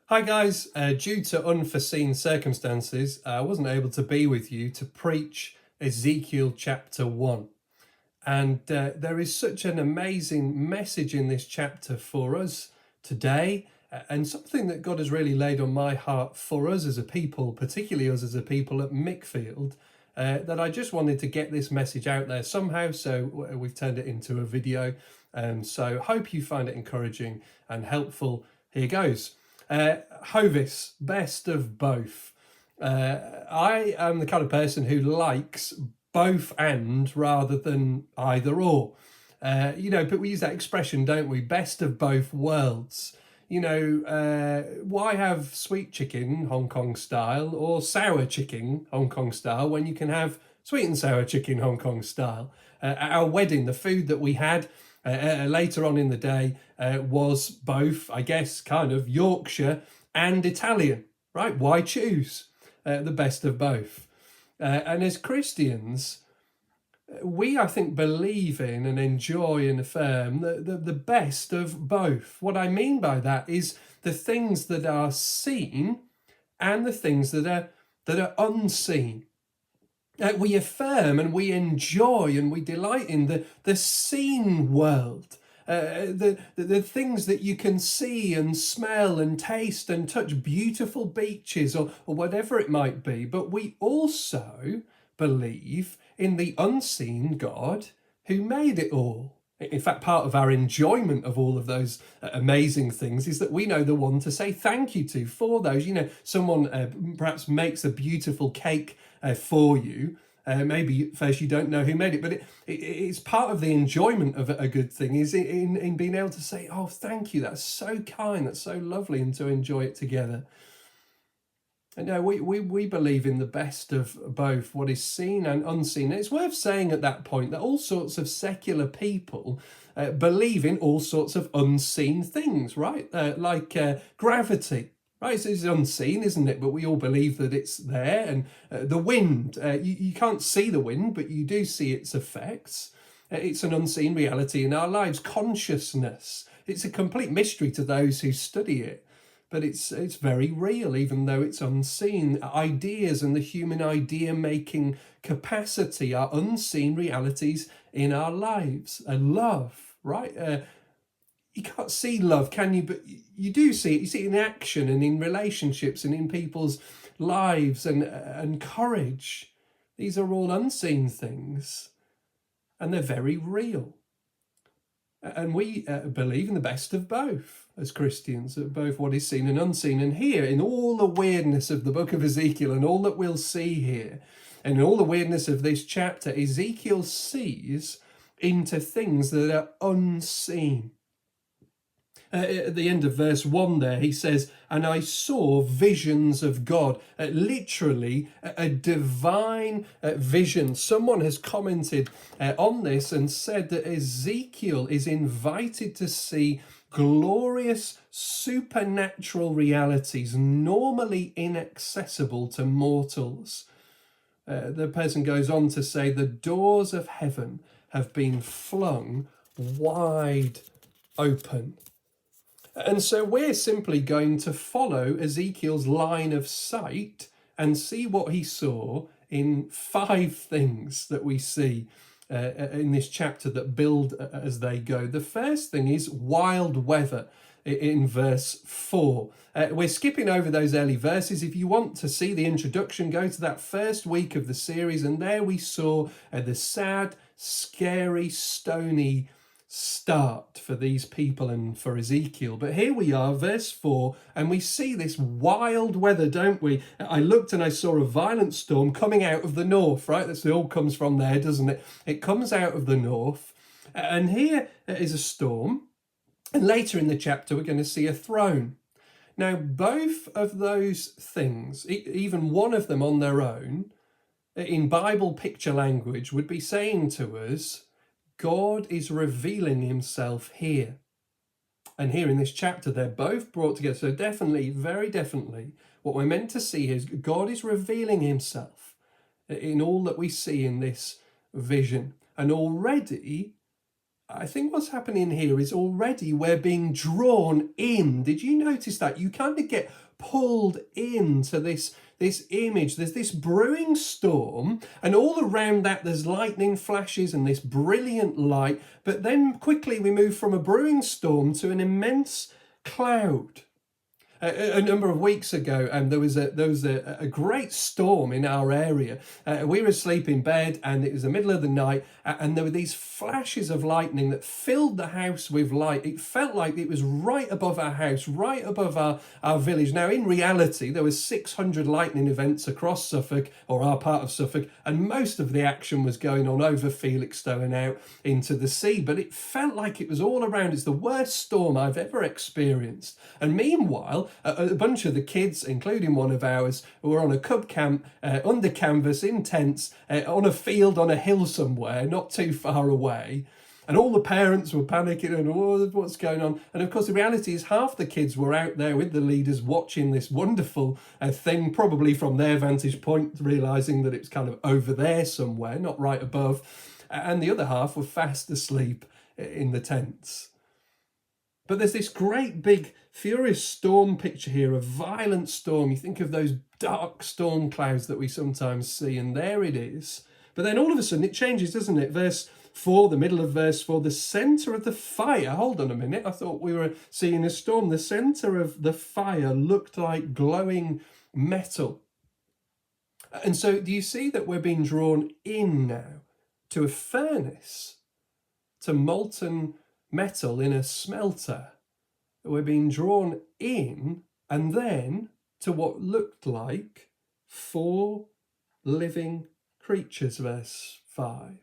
Hi guys, due to unforeseen circumstances, I wasn't able to be with you to preach Ezekiel chapter 1. And there is such an amazing message in this chapter for us today, and something that God has really laid on my heart for us as a people, particularly us as a people at Mickfield, that I just wanted to get this message out there somehow, so we've turned it into a video. So hope you find it encouraging and helpful. Here goes. Hovis, best of both. I am the kind of person who likes both and rather than either or. But we use that expression, don't we? Best of both worlds. Why have sweet chicken Hong Kong style or sour chicken Hong Kong style when you can have sweet and sour chicken Hong Kong style? At our wedding, the food that we had later on in the day was both, I guess, kind of Yorkshire and Italian, right? Why choose the best of both? And as Christians, we, I think, believe in and enjoy and affirm the best of both. What I mean by that is the things that are seen and the things that are unseen. We affirm and we enjoy and we delight in the seen world, the things that you can see and smell and taste and touch, beautiful beaches or whatever it might be. But we also believe in the unseen God who made it all. In fact, part of our enjoyment of all of those amazing things is that we know the one to say thank you to for those. Someone perhaps makes a beautiful cake for you. Maybe first you don't know who made it, but it's part of the enjoyment of a good thing is in being able to say, oh, thank you, that's so kind, that's so lovely, and to enjoy it together. And we believe in the best of both, what is seen and unseen. And it's worth saying at that point that all sorts of secular people believe in all sorts of unseen things, right? Like gravity, right? It's unseen, isn't it? But we all believe that it's there. And the wind, you can't see the wind, but you do see its effects. It's an unseen reality in our lives. Consciousness, it's a complete mystery to those who study it. But it's very real, even though it's unseen. Ideas and the human idea-making capacity are unseen realities in our lives. Love, right? You can't see love, can you? But you do see it. You see it in action and in relationships and in people's lives and courage. These are all unseen things, and they're very real. And we believe in the best of both as Christians, both what is seen and unseen. And here, in all the weirdness of the book of Ezekiel and all that we'll see here, and in all the weirdness of this chapter, Ezekiel sees into things that are unseen. At the end of verse 1 there, he says, and I saw visions of God, literally a divine vision. Someone has commented on this and said that Ezekiel is invited to see glorious supernatural realities normally inaccessible to mortals. The person goes on to say the doors of heaven have been flung wide open. And so we're simply going to follow Ezekiel's line of sight and see what he saw in 5 things that we see in this chapter that build as they go. The first thing is wild weather in verse 4. We're skipping over those early verses. If you want to see the introduction, go to that first week of the series, and there we saw the sad, scary, stony start for these people and for Ezekiel. But here we are, verse 4, and we see this wild weather, don't we? I looked and I saw a violent storm coming out of the north, right? That's, it all comes from there, doesn't it? It comes out of the north. And here is a storm. And later in the chapter, we're going to see a throne. Now, both of those things, even one of them on their own, in Bible picture language, would be saying to us, God is revealing himself here. And here in this chapter, they're both brought together. So definitely, very definitely, what we're meant to see is God is revealing himself in all that we see in this vision. And already, I think what's happening here is already we're being drawn in. Did you notice that? You kind of get pulled into this image. There's this brewing storm, and all around that there's lightning flashes and this brilliant light. But then quickly we move from a brewing storm to an immense cloud. A number of weeks ago, there was a great storm in our area. We were asleep in bed, and it was the middle of the night, and there were these flashes of lightning that filled the house with light. It felt like it was right above our house, right above our village. Now, in reality, there were 600 lightning events across Suffolk, or our part of Suffolk, and most of the action was going on over Felixstowe and out into the sea. But it felt like it was all around. It's the worst storm I've ever experienced. And meanwhile, a bunch of the kids, including one of ours, were on a cub camp under canvas in tents on a field on a hill somewhere not too far away. And all the parents were panicking and, oh, what's going on? And of course, the reality is half the kids were out there with the leaders watching this wonderful thing, probably from their vantage point, realising that it's kind of over there somewhere, not right above. And the other half were fast asleep in the tents. But there's this great big furious storm picture here, a violent storm. You think of those dark storm clouds that we sometimes see, and there it is. But then all of a sudden it changes, doesn't it? Verse 4, the middle of verse 4, the centre of the fire. Hold on a minute, I thought we were seeing a storm. The centre of the fire looked like glowing metal. And so do you see that we're being drawn in now to a furnace, to molten metal in a smelter? We're being drawn in, and then to what looked like 4 living creatures, verse 5.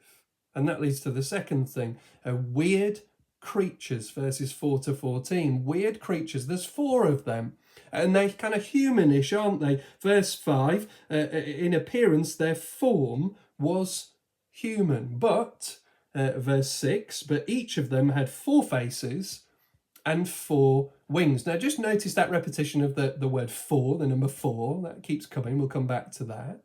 And that leads to the second thing, weird creatures, verses 4 to 14. Weird creatures, there's 4 of them, and they're kind of humanish, aren't they? Verse 5, in appearance, their form was human, but verse 6, but each of them had 4 faces and 4 wings. Now just notice that repetition of the word 4, the number 4, that keeps coming. We'll come back to that.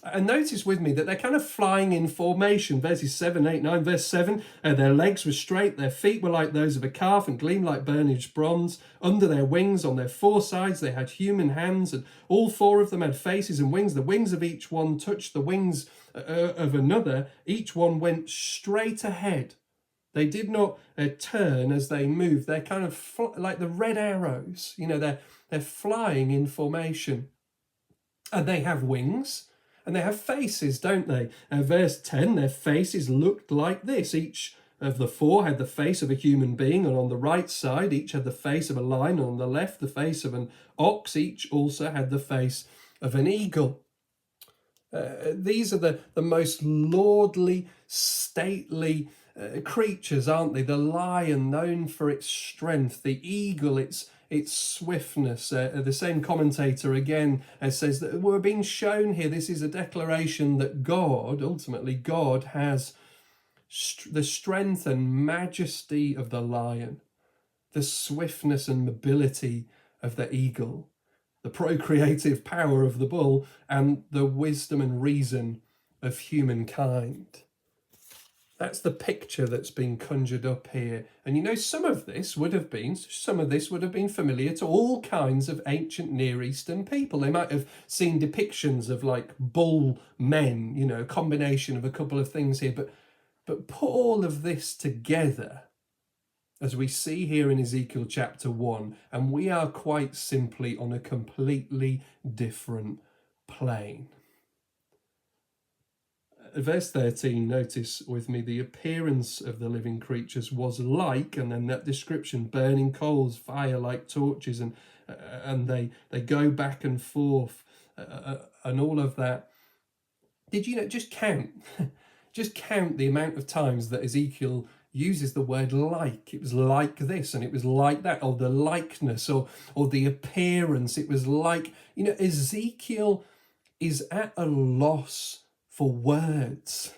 And notice with me that they're kind of flying in formation. Verses 7, 8, 9. Verse 7, their legs were straight, their feet were like those of a calf and gleamed like burnished bronze. Under their wings, on their 4 sides, they had human hands, and all 4 of them had faces and wings. The wings of each one touched the wings of another. Each one went straight ahead. They did not turn as they moved. They're kind of like the red arrows. You know, they're flying in formation. And they have wings. And they have faces, don't they? Verse 10, their faces looked like this. Each of the 4 had the face of a human being, and on the right side, each had the face of a lion, and on the left, the face of an ox. Each also had the face of an eagle. These are the most lordly, stately creatures, aren't they? The lion, known for its strength, the eagle, its swiftness. The same commentator again says that we're being shown here, this is a declaration that God, ultimately God, has the strength and majesty of the lion, the swiftness and mobility of the eagle, the procreative power of the bull, and the wisdom and reason of humankind. That's the picture that's been conjured up here. And you know, some of this would have been familiar to all kinds of ancient Near Eastern people. They might have seen depictions of like bull men, you know, a combination of a couple of things here. But put all of this together, as we see here in Ezekiel chapter 1, and we are quite simply on a completely different plane. Verse 13, notice with me, the appearance of the living creatures was like, and then that description, burning coals, fire like torches, and they go back and forth, and all of that. Did you know, just count the amount of times that Ezekiel uses the word like. It was like this, and it was like that, or the likeness, or the appearance. It was like, you know, Ezekiel is at a loss for words.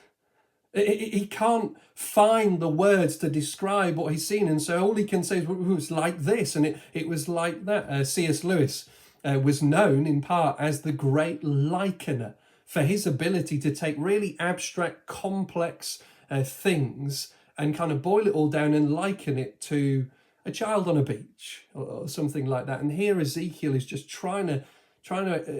He can't find the words to describe what he's seen, and so all he can say is, well, it was like this, and it was like that. C.S. Lewis was known in part as the great likener for his ability to take really abstract, complex things and kind of boil it all down and liken it to a child on a beach or something like that. And here Ezekiel is just trying to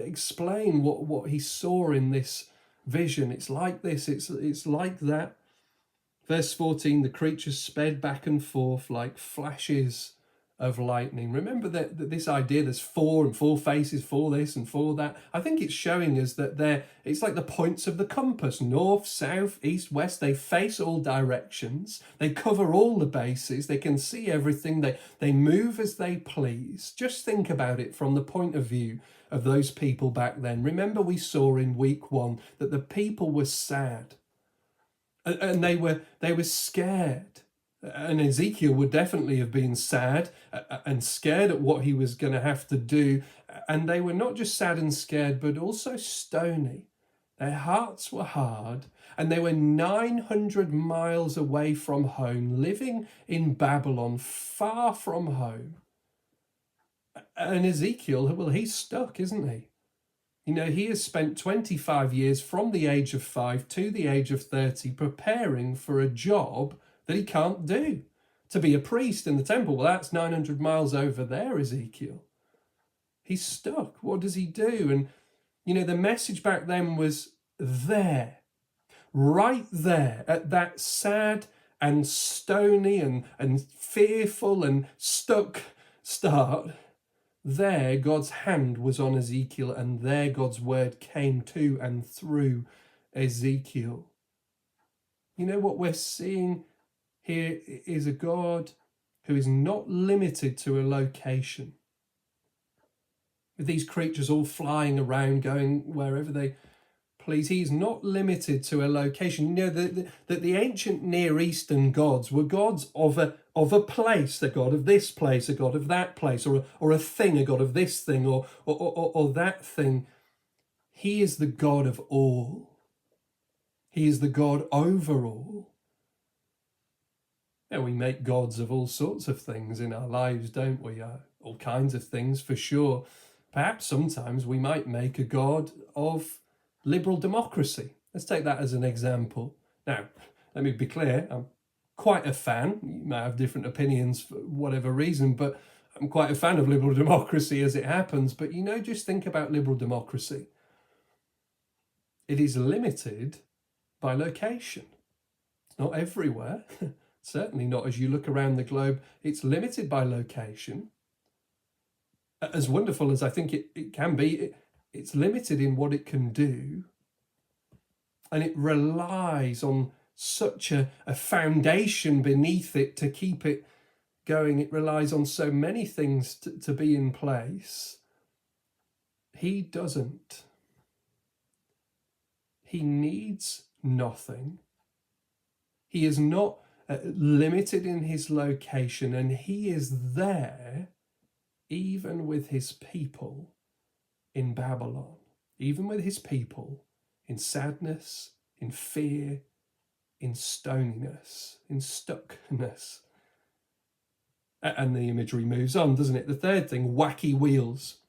explain what he saw in this vision. It's like this, it's like that. Verse 14, the creatures sped back and forth like flashes of lightning. Remember that this idea, there's four and four faces, for this and for that. I think it's showing us that it's like the points of the compass, north, south, east, west. They face all directions. They cover all the bases. They can see everything. They move as they please. Just think about it from the point of view of those people back then. Remember, we saw in week 1 that the people were sad and they were scared. And Ezekiel would definitely have been sad and scared at what he was going to have to do. And they were not just sad and scared, but also stony. Their hearts were hard, and they were 900 miles away from home, living in Babylon, far from home. And Ezekiel, well, he's stuck, isn't he? You know, he has spent 25 years from the age of 5 to the age of 30 preparing for a job that he can't do. To be a priest in the temple, well, that's 900 miles over there, Ezekiel. He's stuck. What does he do? And, you know, the message back then was there, right there, at that sad and stony and fearful and stuck start. There, God's hand was on Ezekiel, and there God's word came to and through Ezekiel. You know what we're seeing here is a God who is not limited to a location. With these creatures all flying around, going wherever they please, he's not limited to a location. You know, that the ancient Near Eastern gods were gods of a place, the god of this place, a god of that place, or a thing, a god of this thing, or that thing. He is the God of all. He is the God over all. And we make gods of all sorts of things in our lives, don't we? All kinds of things, for sure. Perhaps sometimes we might make a god of liberal democracy. Let's take that as an example. Now, let me be clear, I'm quite a fan. You may have different opinions for whatever reason, but I'm quite a fan of liberal democracy as it happens. But, you know, just think about liberal democracy. It is limited by location. It's not everywhere. Certainly not as you look around the globe. It's limited by location. As wonderful as I think it can be, it's limited in what it can do. And it relies on such a foundation beneath it to keep it going. It relies on so many things to be in place. He doesn't. He needs nothing. He is not limited in his location, and he is there even with his people in Babylon, even with his people in sadness, in fear, in stoniness, in stuckness. And the imagery moves on, doesn't it? The third thing, wacky wheels.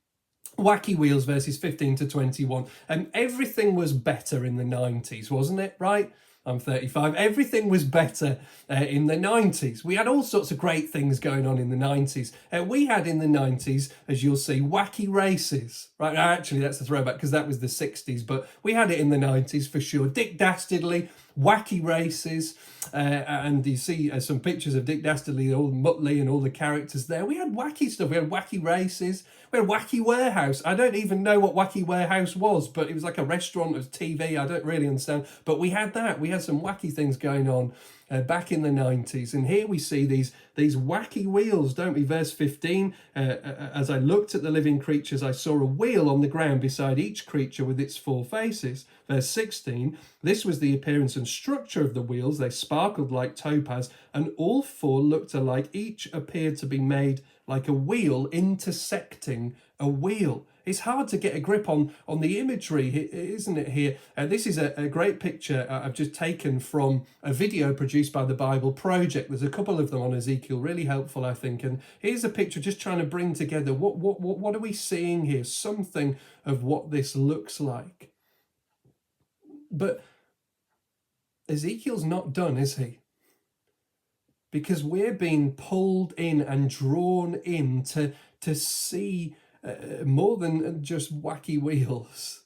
Wacky wheels, verses 15 to 21. Everything was better in the 90s, wasn't it? Right? I'm 35. Everything was better in the 90s. We had all sorts of great things going on in the 90s. We had in the 90s, as you'll see, wacky races. Right? Actually, that's a throwback because that was the 60s, but we had it in the 90s for sure. Dick Dastardly, wacky races. And you see some pictures of Dick Dastardly, all Muttley and all the characters there. We had wacky stuff. We had wacky races. We had Wacky Warehouse. I don't even know what Wacky Warehouse was, but it was like a restaurant of TV. I don't really understand. But we had that. We had some wacky things going on back in the 90s. And here we see these wacky wheels, don't we? Verse 15, as I looked at the living creatures, I saw a wheel on the ground beside each creature with its four faces. Verse 16, this was the appearance and structure of the wheels. They sparkled like topaz, and all four looked alike. Each appeared to be made like a wheel intersecting a wheel. It's hard to get a grip on the imagery, isn't it, here? This is a great picture I've just taken from a video produced by the Bible Project. There's a couple of them on Ezekiel, really helpful, I think. And here's a picture just trying to bring together what are we seeing here? Something of what this looks like. But Ezekiel's not done, is he? because we're being pulled in and drawn in to see more than just wacky wheels.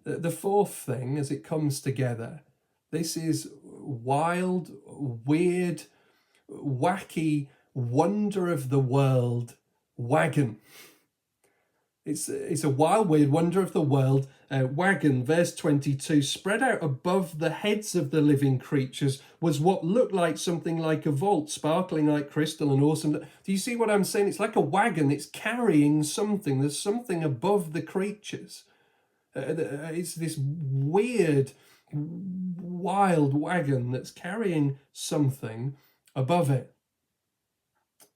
The fourth thing, as it comes together, this is wild, weird, wacky, wonder of the world wagon. It's a wild, weird wonder of the world wagon. Verse 22, spread out above the heads of the living creatures was what looked like something like a vault, sparkling like crystal and awesome. Do you see what I'm saying? It's like a wagon. It's carrying something. There's something above the creatures. It's this weird, wild wagon that's carrying something above it.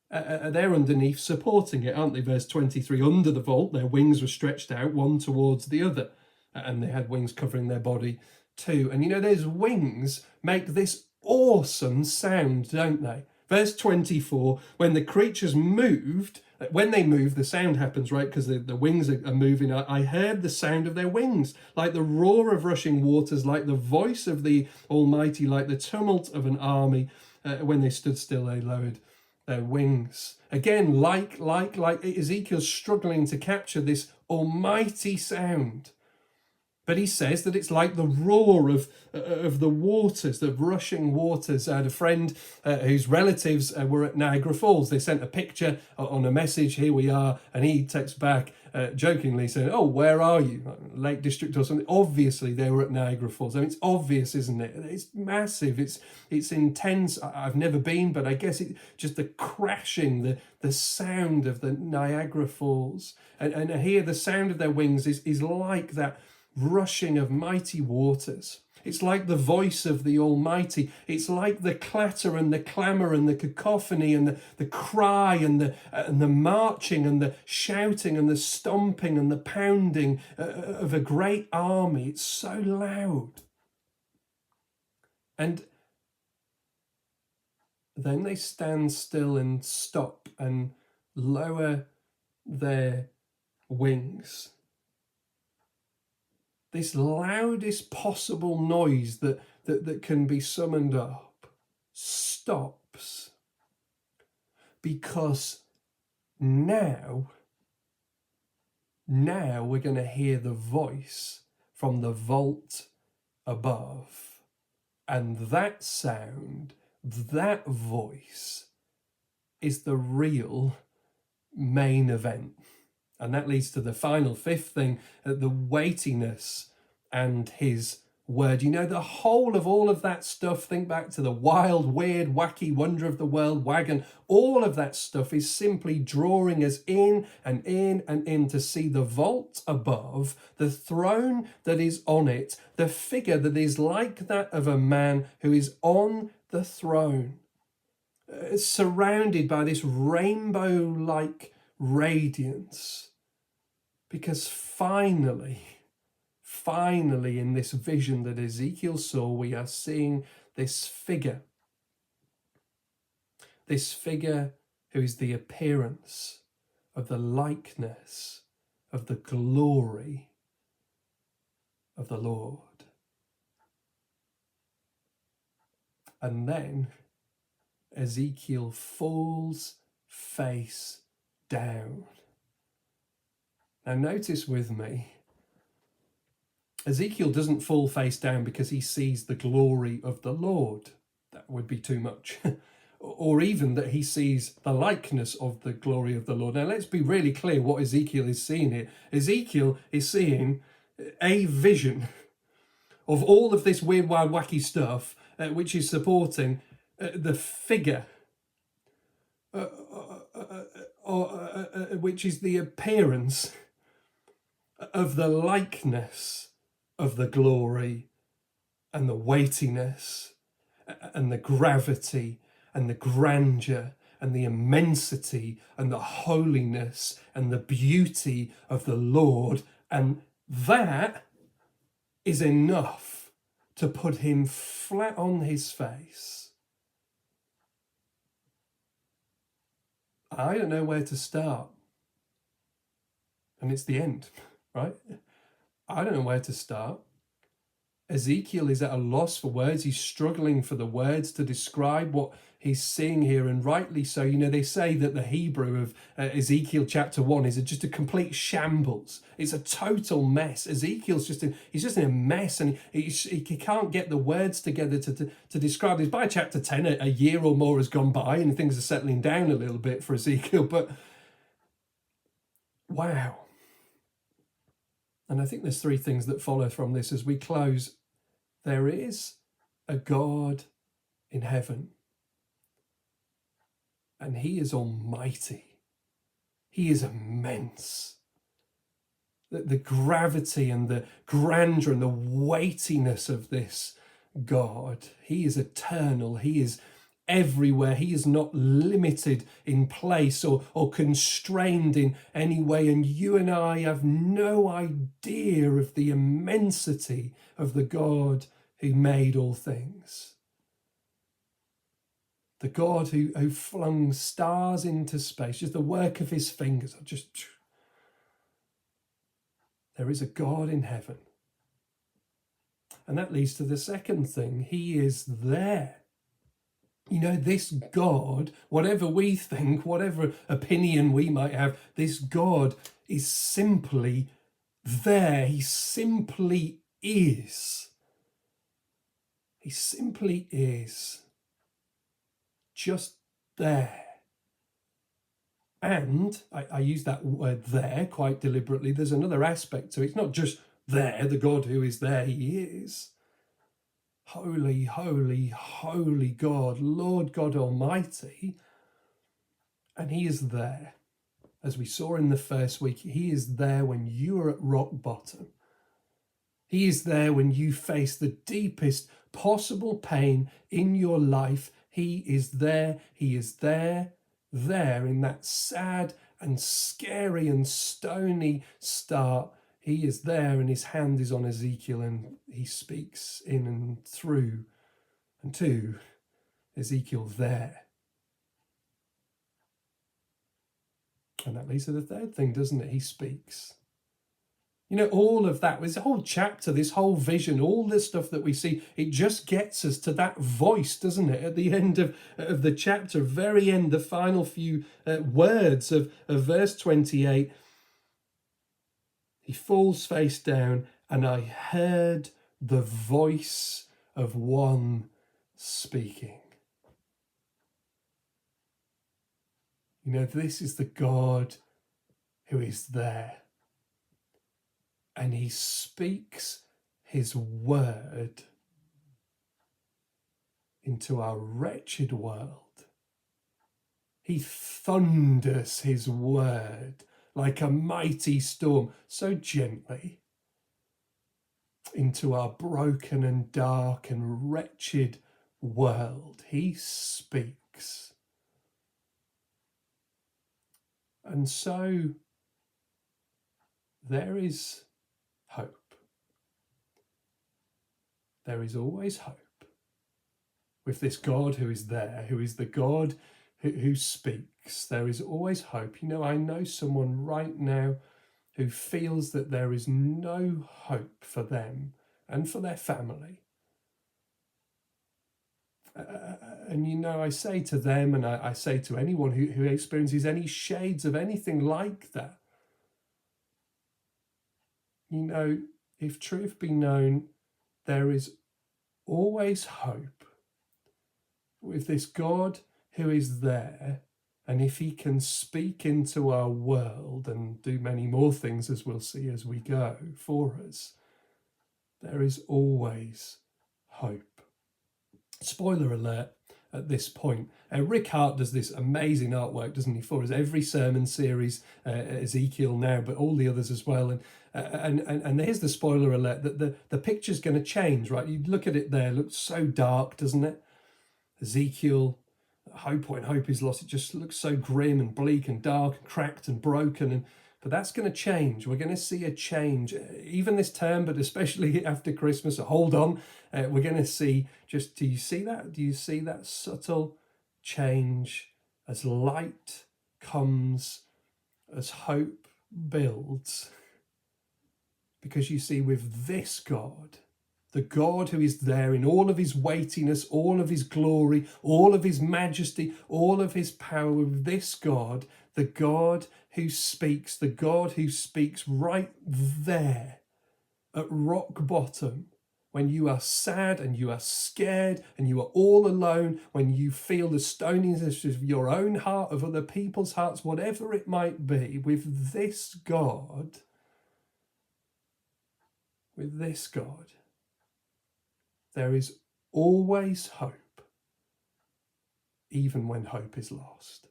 They're underneath supporting it, aren't they? Verse 23, under the vault, their wings were stretched out, one towards the other. And they had wings covering their body too. And you know, those wings make this awesome sound, don't they? Verse 24, when the creatures moved, when they move, the sound happens, right? Because the wings are moving. I heard the sound of their wings, like the roar of rushing waters, like the voice of the Almighty, like the tumult of an army. When they stood still, they lowered their wings. Again, like Ezekiel's struggling to capture this almighty sound. But he says that it's like the roar of the waters, the rushing waters. I had a friend whose relatives were at Niagara Falls. They sent a picture on a message, here we are, and he texts back jokingly saying, oh, where are you? Lake District or something. Obviously, they were at Niagara Falls. I mean, it's obvious, isn't it? It's massive. It's intense. I've never been, but I guess it just the crashing, the sound of the Niagara Falls. And here, the sound of their wings is like that rushing of mighty waters. It's like the voice of the Almighty. It's like the clatter and the clamour and the cacophony and the cry and the marching and the shouting and the stomping and the pounding of a great army. It's so loud. And then they stand still and stop and lower their wings. This loudest possible noise that can be summoned up stops, because now we're going to hear the voice from the vault above. And that sound, that voice, is the real main event. And that leads to the final fifth thing, the weightiness and his word. You know, the whole of all of that stuff, think back to the wild, weird, wacky wonder of the world wagon. All of that stuff is simply drawing us in and in and in to see the vault above, the throne that is on it, the figure that is like that of a man who is on the throne, surrounded by this rainbow-like radiance. Because finally, in this vision that Ezekiel saw, we are seeing this figure who is the appearance of the likeness of the glory of the Lord. And then Ezekiel falls face down. Now notice with me, Ezekiel doesn't fall face down because he sees the glory of the Lord. That would be too much. Or even that he sees the likeness of the glory of the Lord. Now let's be really clear what Ezekiel is seeing here. Ezekiel is seeing a vision of all of this weird, wild, wacky stuff, which is supporting the figure, which is the appearance of the likeness of the glory and the weightiness and the gravity and the grandeur and the immensity and the holiness and the beauty of the Lord. And that is enough to put him flat on his face. I don't know where to start. And it's the end. Right? I don't know where to start. Ezekiel is at a loss for words. He's struggling for the words to describe what he's seeing here, and rightly so. You know, they say that the Hebrew of Ezekiel chapter 1 is just a complete shambles. It's a total mess. Ezekiel's he's just in a mess, and he can't get the words together to describe this. By chapter 10, a year or more has gone by, and things are settling down a little bit for Ezekiel, but wow. And I think there's three things that follow from this as we close. There is a God in heaven, and he is almighty. He is immense. The gravity and the grandeur and the weightiness of this God. He is eternal. He is everywhere. He is not limited in place or constrained in any way. And you and I have no idea of the immensity of the God who made all things. The God who flung stars into space, just the work of his fingers. There is a God in heaven. And that leads to the second thing. He is there. You know, this God, whatever we think, whatever opinion we might have, this God is simply there. He simply is. He simply is. Just there. And I use that word there quite deliberately. There's another aspect to it. It's not just there, the God who is there, he is. Holy, holy, holy God, Lord God Almighty. And he is there. As we saw in the first week, he is there when you are at rock bottom. He is there when you face the deepest possible pain in your life. He is there. He is there in that sad and scary and stony start. He is there, and his hand is on Ezekiel, and he speaks in and through and to Ezekiel there. And that leads to the third thing, doesn't it? He speaks. You know, all of that, this whole chapter, this whole vision, all this stuff that we see, it just gets us to that voice, doesn't it? At the end of the chapter, very end, the final few words of verse 28, he falls face down, and I heard the voice of one speaking. You know, this is the God who is there. And he speaks his word into our wretched world. He thunders his word like a mighty storm, so gently, into our broken and dark and wretched world. He speaks. And so there is hope. There is always hope with this God who is there, who is the God who speaks. There is always hope. You know, I know someone right now who feels that there is no hope for them and for their family. And you know, I say to them, and I say to anyone who experiences any shades of anything like that, you know, if truth be known, there is always hope with this God who is there. And if he can speak into our world and do many more things, as we'll see as we go, for us, there is always hope. Spoiler alert at this point. Rick Hart does this amazing artwork, doesn't he, for us? Every sermon series, Ezekiel now, but all the others as well. And here's the spoiler alert, that the picture's going to change, right? You look at it there, it looks so dark, doesn't it? Ezekiel, hope when hope is lost, it just looks so grim and bleak and dark and cracked and broken. But that's going to change. We're going to see a change, even this term, but especially after Christmas. So hold on. We're going to see do you see that? Do you see that subtle change as light comes, as hope builds? Because you see, with this God, the God who is there in all of his weightiness, all of his glory, all of his majesty, all of his power, with this God, the God who speaks, the God who speaks right there at rock bottom, when you are sad and you are scared and you are all alone, when you feel the stoniness of your own heart, of other people's hearts, whatever it might be, with this God, there is always hope, even when hope is lost.